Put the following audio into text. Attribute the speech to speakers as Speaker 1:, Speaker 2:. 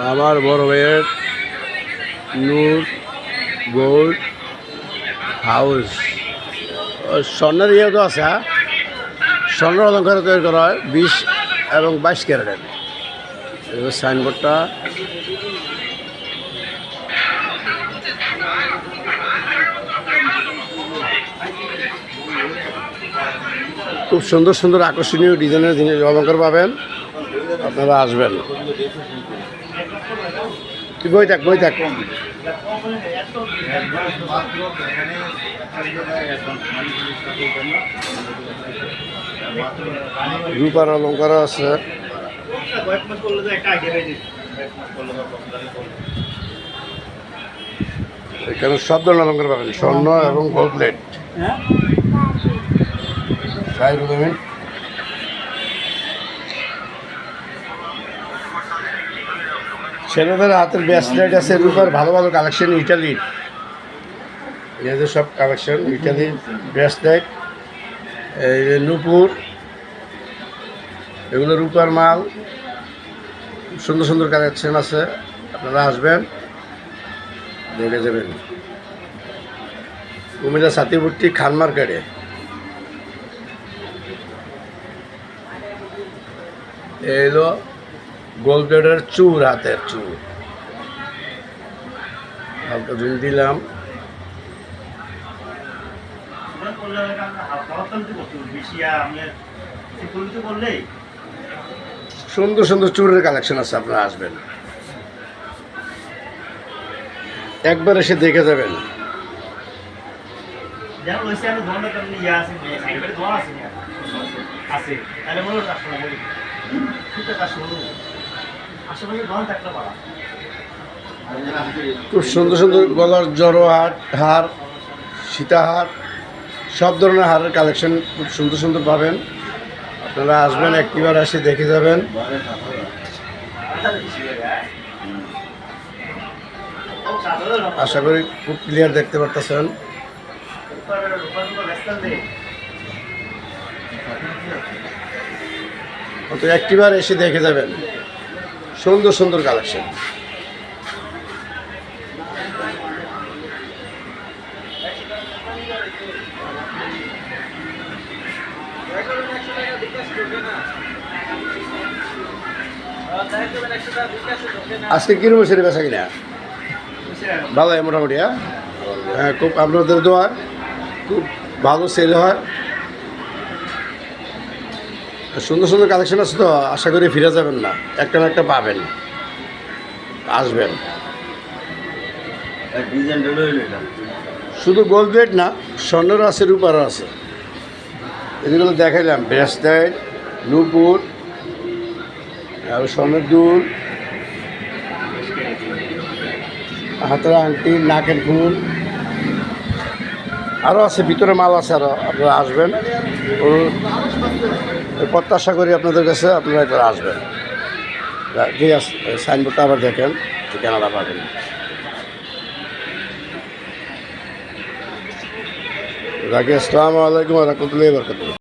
Speaker 1: আমার বড় ভাইয়ের নূর গোল্ড হাউস স্বর্ণের ইয়ে তো আছে। স্বর্ণ অলঙ্কারে তৈরি করা হয় 20 এবং 22 ক্যারেটের। সাইনবোর্ডটা খুব সুন্দর সুন্দর আকর্ষণীয় ডিজাইনের জিনিস অলঙ্কার পাবেন, আপনারা আসবেন। তুই বই থাক রূপার অলঙ্কার আছে। এখানে সব ধরনের অলঙ্কার পাবেন, স্বর্ণ এবং গোল্ড প্লেট। ছেলেদের হাতের ব্রেসলেট আছে রূপার, ভালো ভালো কালেকশন ইটালির, এদের সব কালেকশন ইটালির ব্রেসলেট। এই যে নূপুর, এগুলো রূপার মাল, সুন্দর সুন্দর কালেকশন আছে, আপনারা আসবেন দেখে যাবেন। কুমিল্লা সাতিপুরটি খান মার্কেটে। এলো গোল্ড প্লেটের চুর, হাতের চুর, হালকা জুল দিলাম। সুন্দর সুন্দর চুরের কালেকশন আছে, আপনারা আসবেন একবার এসে দেখে যাবেন। খুব সুন্দর সুন্দর গলার জড়ো হার, সীতাহার, সব ধরনের হারের কালেকশন খুব সুন্দর সুন্দর পাবেন, আপনারা আসবেন একটিবার এসে দেখে যাবেন। আশা করি খুব ক্লিয়ার দেখতে পারতেছেন। তো একটিবার এসে দেখে যাবেন, সুন্দর সুন্দর কালেকশন। আজকে কিরকম সেটা বেচা কিনা ভালো মোটামুটি? হ্যাঁ, খুব আপনাদের দোয়া, খুব ভালো সেল হয়, সুন্দর সুন্দর কালেকশন আছে, তো আশা করি ফিরে যাবেন না, একটা না একটা পাবেন, আসবেন। শুধু গোল্ড প্লেট না, স্বর্ণেরও আছে, রূপারও আছে। এগুলো দেখাইলাম, ব্রেসলেট, নূপুর, আর স্বর্ণের দুল, হাতের আংটি, নাকের ফুল, আরও আছে, ভিতরে মাল আছে আরও, আপনারা আসবেন। প্রত্যাশা করি আপনাদের কাছে, আপনারা একবার আসবেন। ঠিক আছে, সাইনবোর্ডটা আবার দেখেন, ঠিকানাটা পাবেন। রাখি, আসসালামু আলাইকুম ওয়া রাহমাতুল্লাহি ওয়া বারাকাতুহু।